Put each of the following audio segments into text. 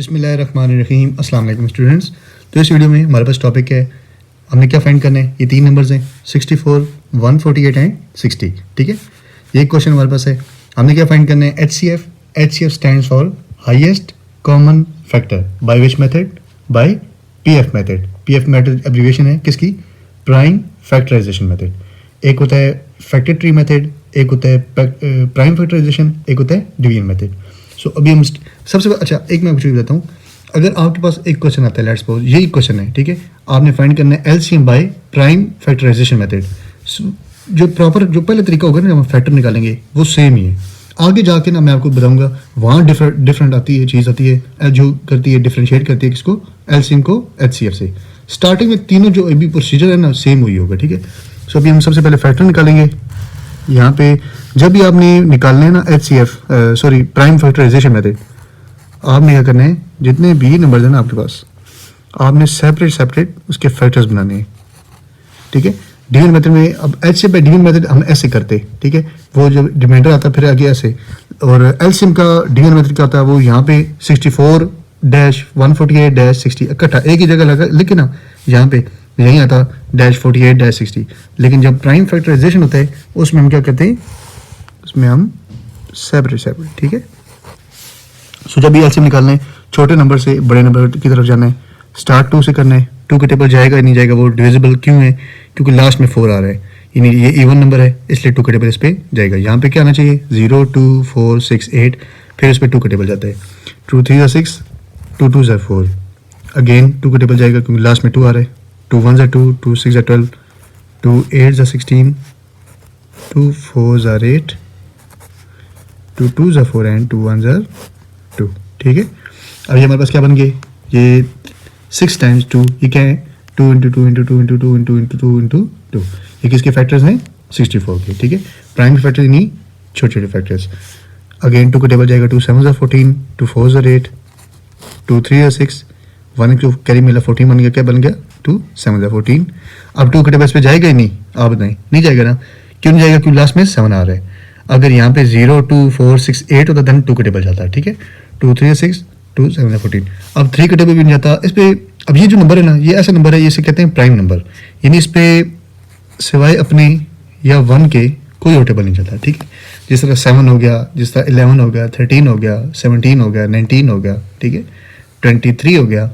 बिस्मिल्लाहिर्रहमानिर्रहीम। अस्सलाम वालेकुम स्टूडेंट्स। तो इस वीडियो में हमारे पास टॉपिक है, हमने क्या फाइंड करना है। ये तीन नंबर्स हैं 64, 148 एंड 60। ठीक है, ये क्वेश्चन हमारे पास है। हमने क्या फाइंड करना है, HCF। HCF stands for highest common factor by which method, by PF method. PF method abbreviation है किसकी, प्राइम फैक्टराइजेशन मेथड। एक होता है फैक्टर ट्री मेथड, एक होता है प्राइम फैक्टराइजेशन, एक होता है डिवीजन मेथड। सो अभी हम सबसे अच्छा एक मैं कुछ बताता हूँ। अगर आपके पास एक क्वेश्चन आता है, लेट्स सपोज यही क्वेश्चन है, ठीक है, आपने फाइंड करना है LCM by prime factorization method. जो प्रॉपर जो पहले तरीका होगा ना, हम फैक्टर निकालेंगे वो सेम ही है। आगे जाके ना मैं आपको बताऊंगा वहाँ डिफरेंट आती है चीज़ आती है जो करती है डिफ्रेंशिएट करती है किसको, LCM को HCF से। स्टार्टिंग में तीनों जो अभी प्रोसीजर है ना सेम हुई होगा। ठीक है, सो अभी हम सबसे पहले फैक्टर निकालेंगे। यहाँ पे जब भी आपने निकालना है ना HCF प्राइम फैक्टराइजेशन मेथड, आपने क्या करना है, जितने भी नंबर है ना आपके पास, आपने सेपरेट उसके फैक्टर्स बनाने हैं। ठीक है, डिवीजन मेथड में अब HCF बाय डिवीजन मेथड हम ऐसे करते हैं। ठीक है, वो जो रिमाइंडर आता है फिर आगे ऐसे, और LCM का डिवीजन मेथड क्या होता है, वो यहाँ पे 64-148-60 इकट्ठा एक ही जगह लगा, लेकिन ना यहाँ पे यही आता -48-60। लेकिन जब प्राइम फैक्टराइजेशन होता है उसमें हम क्या करते हैं, उसमें हम सेपरेट। ठीक है, सो जब भी LCM निकालना है छोटे नंबर से बड़े नंबर की तरफ जाना है, स्टार्ट 2 से करना है। 2 के टेबल जाएगा नहीं जाएगा, वो डिविजिबल क्यों है, क्योंकि लास्ट में 4 आ रहा है, यानी ये इवन नंबर है इसलिए 2 के टेबल इस पर जाएगा। यहाँ पे क्या आना चाहिए, 0 2 4 6 8, फिर इस पर 2 के टेबल जाता है। 2 3 6, 2 2 4, अगेन 2 के टेबल जाएगा क्योंकि लास्ट में 2 आ रहा है। 2 1 2, 2 6 12, 2 8 16, 2 4 8, 2 2 4 एंड 2 1 2। ठीक है, अब ये हमारे पास क्या बन गए, ये 6 टाइम्स 2, ये क्या है, 2 × 2 × 2 × 2 × 2 × 2 × 2। ये किसके फैक्टर्स हैं, 64 के। ठीक है, प्राइम फैक्टर नहीं छोटे फैक्टर्स। अगेन 2 का टेबल जाएगा, 2 7 14, 2 4 8, 2 3 6, 1 को कैरी मिला 14 बन गया, क्या बन गया 2 7 14। अब 2 के टेबल पे जाएगा ही नहीं, आप बताएं, नहीं जाएगा ना, क्यों नहीं जाएगा, क्योंकि लास्ट में 7 आ रहा है। अगर यहाँ पे 0 2 4 6 8 होता देन 2 के टेबल जाता है। ठीक है, 2 3 6, 2 7 14। अब 3 के टेबल भी नहीं जाता इस पे। अब ये जो नंबर है ना, ये ऐसा नंबर है, इसे कहते हैं प्राइम नंबर, यानी इस पे सिवाय अपने या 1 के कोई और टेबल नहीं जाता। ठीक है, जिस तरह 7 हो गया, जिस तरह 11 हो गया, 13 हो गया, 17 हो गया, 19 हो गया। ठीक है, 23 हो गया,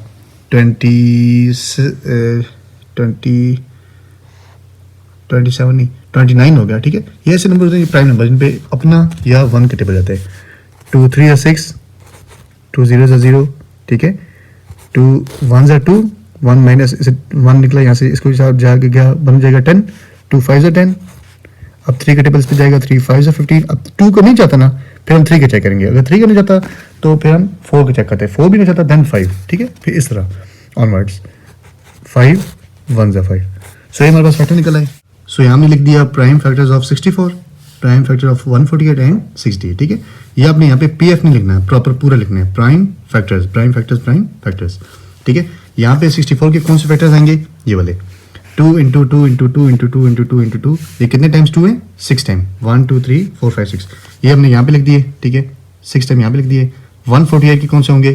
27 नहीं 29 हो गया। ठीक है, ये ऐसे नंबर होते हैं प्राइम नंबर जिन पे अपना या 1 के टेबल जाते हैं। 2 3 6, 2 0 0। ठीक है, 2 1 2, 1 माइनस 1 निकला यहाँ से, इसको जाके गया बन जाएगा 10, 2 5 10। अब 3 के टेबल्स पे जाएगा, 3 5 15। अब 2 को नहीं जाता ना, फिर हम 3 के चेक करेंगे। अगर 3 का नहीं जाता तो फिर हम 4 के चेक करते हैं, 4 भी नहीं जाता देन 5। ठीक है, फिर इस तरह ऑनवर्ड्स 5 1 5। सो ये हमारे पास फैक्टर निकला है। सो यहाँ हमने लिख दिया prime factors of 64, prime factor of 148 and 60। ठीक है, ये आपने यहाँ पे PF नहीं लिखना है, प्रॉपर पूरा लिखना है, prime factors prime factors prime factors. ठीक है, यहाँ पे 64 के कौन से फैक्टर्स आएंगे, ये वाले 2 × 2 × 2 × 2 × 2 × 2 × 2। ये कितने टाइम्स 2 है, 6 टाइम, 1 2 3 4 5 6। ये हमने यहाँ पे लिख दिए। ठीक है, 6 टाइम यहाँ पे लिख दिए। 148 के कौन से होंगे,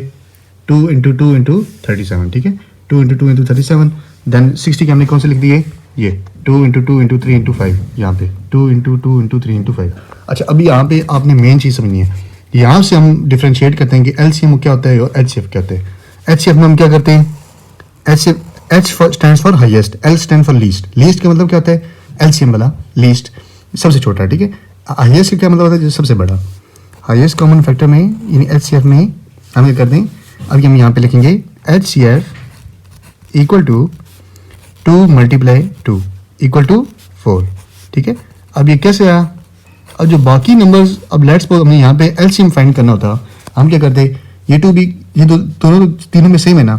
2 × 2 × 37। ठीक है, 2 × 2 × 37। देन 60 के हमने कौन से लिख दिए, ये 2 × 2 × 3 × 5, यहाँ पे 2 × 2 × 3 × 5। अच्छा, अभी यहाँ पे आपने मेन चीज़ समझनी है, यहाँ से हम डिफ्रेंशिएट करते हैं कि LCM क्या होता है और HCF क्या होता है। HCF में हम क्या करते हैं, HCF H stands for highest, L stand for least. Least का मतलब क्या होता है, LCM वाला लीस्ट सबसे छोटा। ठीक है, हाईएस्ट का क्या मतलब होता है, सबसे बड़ा। हाईएस्ट कॉमन फैक्टर में यानी HCF में हम क्या करते हैं, अभी हम यहाँ पे लिखेंगे HCF equal to 2 × 2 equal to 4। ठीक है, अब ये कैसे आया, अब जो बाकी नंबर्स, अब लेट्स सपोज हमने यहाँ पे LCM फाइंड करना होता, हम क्या करते, ये 2 भी, ये दोनों तीनों में सेम है ना,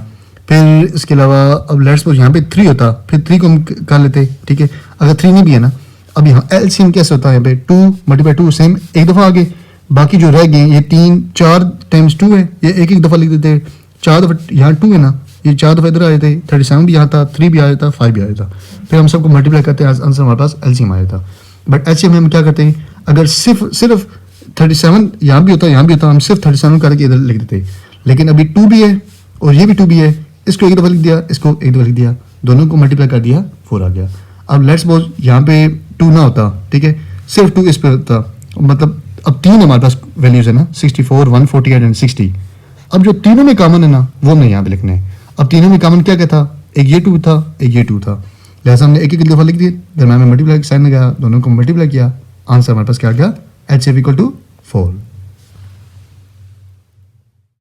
फिर इसके अलावा अब लेट्स सपोज यहाँ पे 3 होता, फिर 3 को हम कर लेते। ठीक है, अगर 3 नहीं भी है ना, अब यहाँ LCM कैसे होता है, यहाँ पे 2 × 2 सेम एक दफ़ा आगे, बाकी जो रह गए ये 3 4 टाइम्स 2 है, ये एक दफ़ा लिख देते, 4 दफ़ा यहाँ 2 है ना, ये 4 दफ़ा इधर आए थे, 37 भी आता, 3 भी आया था, 5 भी आया था, फिर हम सबको मल्टीप्लाई करते हैं, आंसर हमारे पास LCM आया था। बट HCM में हम क्या करते हैं, अगर सिर्फ 37 यहाँ भी होता, यहाँ भी होता, हम सिर्फ 37 करके इधर लिख देते, लेकिन अभी 2 भी है और ये भी 2 भी है, इसको एक दफ़ा लिख दिया, इसको एक दफ़ा लिख दिया, दोनों को मल्टीप्लाई कर दिया, 4 आ गया। अब लेट्स सपोज यहाँ पे 2 ना होता, ठीक है, सिर्फ 2 इस पे होता, मतलब अब 3 हमारे पास वैल्यूज है ना, 64, 148 एंड 60। अब जो तीनों में कॉमन है ना वो हमने यहाँ पे लिखने हैं। अब तीनों में कॉमन क्या क्या था, एक ये 2 था, एक ये 2 था, लिहाजा हमने एक एक दफ़ा लिख दिए, दरम्यान में मल्टीप्लाई साइन लगाया, दोनों को मल्टीप्लाई किया, आंसर हमारे पास क्या आ गया, HCF = 4।